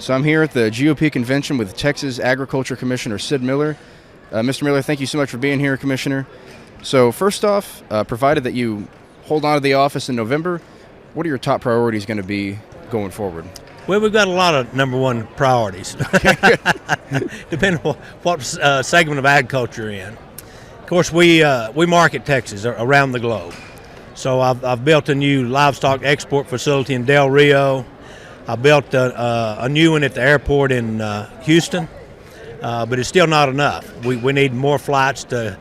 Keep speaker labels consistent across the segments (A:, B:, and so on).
A: So I'm here at the GOP Convention with Texas Agriculture Commissioner Sid Miller. Mr. Miller, thank you so much for being here, Commissioner. So first off, provided that you hold on to the office in November, what are your top priorities going to be going forward?
B: Well, we've got a lot of number one priorities, depending on what segment of agriculture you're in. Of course, we market Texas around the globe. So I've built a new livestock export facility in Del Rio. I built a new one at the airport in Houston, but it's still not enough. We need more flights to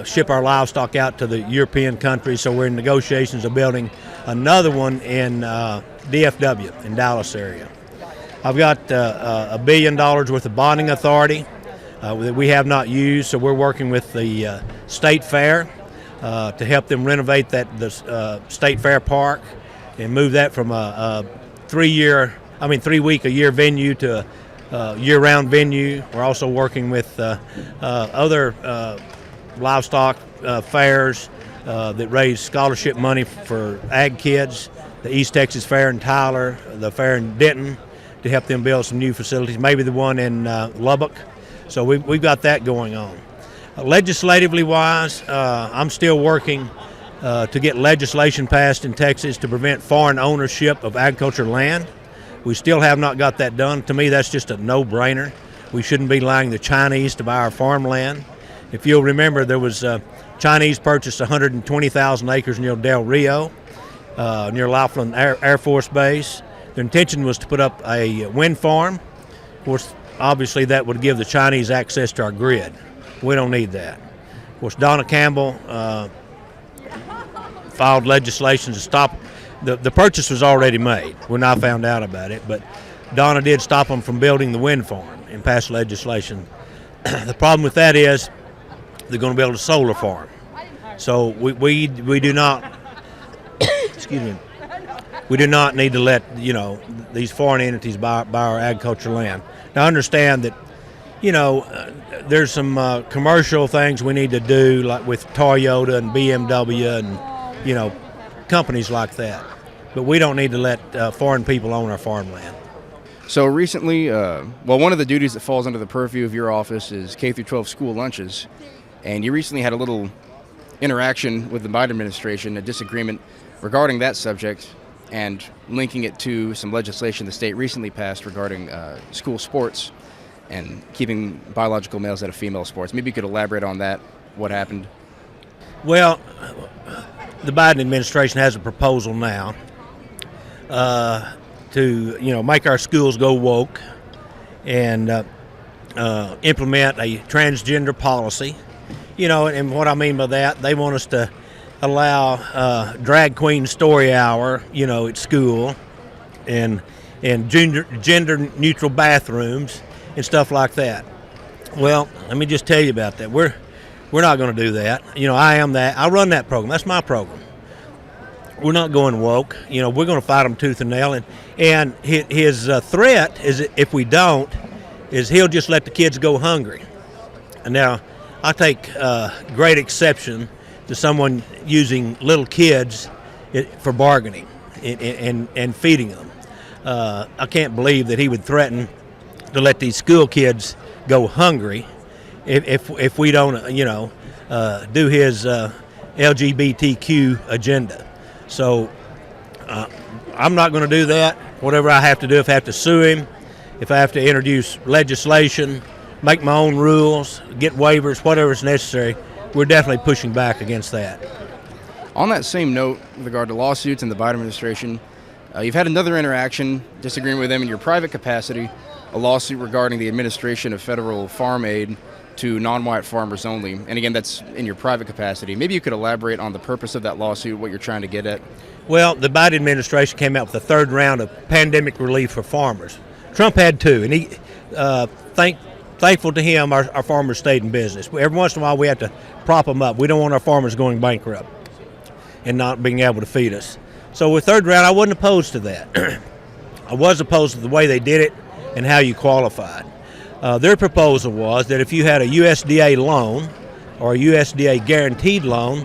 B: ship our livestock out to the European countries, so we're in negotiations of building another one in DFW, in Dallas area. I've got $1 billion worth of bonding authority that we have not used, so we're working with the State Fair to help them renovate the State Fair Park and move that from a 3 week a year venue to a year-round venue. We're also working with other livestock fairs that raise scholarship money for ag kids, the East Texas Fair in Tyler, the fair in Denton, to help them build some new facilities, maybe the one in Lubbock. So we've got that going on. Legislatively wise, I'm still working to get legislation passed in Texas to prevent foreign ownership of agricultural land. We still have not got that done. To me, that's just a no-brainer. We shouldn't be allowing the Chinese to buy our farmland. If you'll remember, there was Chinese purchased 120,000 acres near Del Rio, near Laughlin Air Force Base. Their intention was to put up a wind farm. Of course, obviously that would give the Chinese access to our grid. We don't need that. Of course, Donna Campbell filed legislation to stop. The purchase was already made when I found out about it, but Donna did stop them from building the wind farm and passed legislation. The problem with that is they're going to build a solar farm. So we do not excuse me. We do not need to let these foreign entities buy our agricultural land. Now, I understand that there's some commercial things we need to do, like with Toyota and BMW and companies like that. But we don't need to let foreign people own our farmland.
A: So recently, one of the duties that falls under the purview of your office is K-12 school lunches, and you recently had a little interaction with the Biden administration, a disagreement regarding that subject, and linking it to some legislation the state recently passed regarding school sports and keeping biological males out of female sports. Maybe you could elaborate on that, what happened?
B: Well, the Biden administration has a proposal now to make our schools go woke and implement a transgender policy. And what I mean by that, they want us to allow drag queen story hour, at school, and gender neutral bathrooms and stuff like that. Well, let me just tell you about that. We're not going to do that. I am that. I run that program. That's my program. We're not going woke. We're going to fight them tooth and nail. And his threat is, if we don't, is he'll just let the kids go hungry. And now, I take great exception to someone using little kids for bargaining and feeding them. I can't believe that he would threaten to let these school kids go hungry if we don't, do his LGBTQ agenda. So I'm not going to do that. Whatever I have to do, if I have to sue him, if I have to introduce legislation, make my own rules, get waivers, whatever is necessary, we're definitely pushing back against that.
A: On that same note, with regard to lawsuits and the Biden administration, you've had another interaction, disagreeing with them in your private capacity, a lawsuit regarding the administration of federal farm aid to non-white farmers only. And again, that's in your private capacity. Maybe you could elaborate on the purpose of that lawsuit, what you're trying to get at.
B: Well, the Biden administration came out with a third round of pandemic relief for farmers. Trump had two, and he, thankful to him, our farmers stayed in business. Every once in a while, we have to prop them up. We don't want our farmers going bankrupt and not being able to feed us. So with third round, I wasn't opposed to that. I was opposed to the way they did it and how you qualified. Their proposal was that if you had a USDA loan or a USDA guaranteed loan,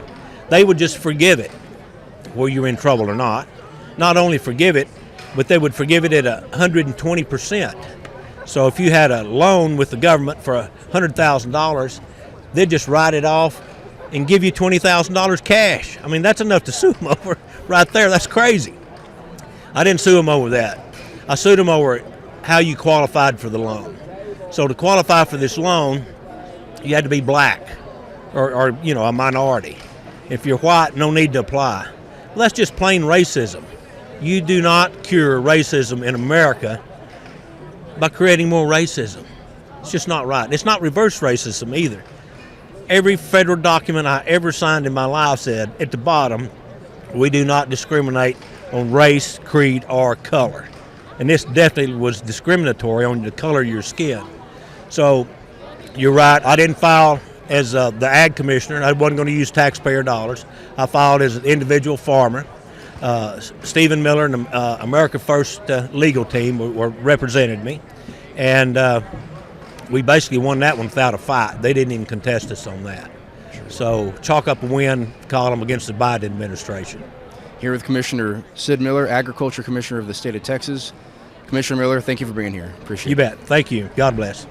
B: they would just forgive it, whether you're in trouble or not. Not only forgive it, but they would forgive it at 120%. So if you had a loan with the government for $100,000, they'd just write it off and give you $20,000 cash. I mean, that's enough to sue them over right there. That's crazy. I didn't sue them over that. I sued them over how you qualified for the loan. So to qualify for this loan, you had to be black or a minority. If you're white, no need to apply. Well, that's just plain racism. You do not cure racism in America by creating more racism. It's just not right. It's not reverse racism either. Every federal document I ever signed in my life said at the bottom, we do not discriminate on race, creed, or color. And this definitely was discriminatory on the color of your skin. So you're right, I didn't file as the ag commissioner. I wasn't going to use taxpayer dollars. I filed as an individual farmer. Stephen Miller and the America First legal team represented me. And we basically won that one without a fight. They didn't even contest us on that. So chalk up a win column against the Biden administration.
A: Here with Commissioner Sid Miller, Agriculture Commissioner of the state of Texas. Commissioner Miller, thank you for being here. Appreciate it.
B: You bet. Thank you. God bless.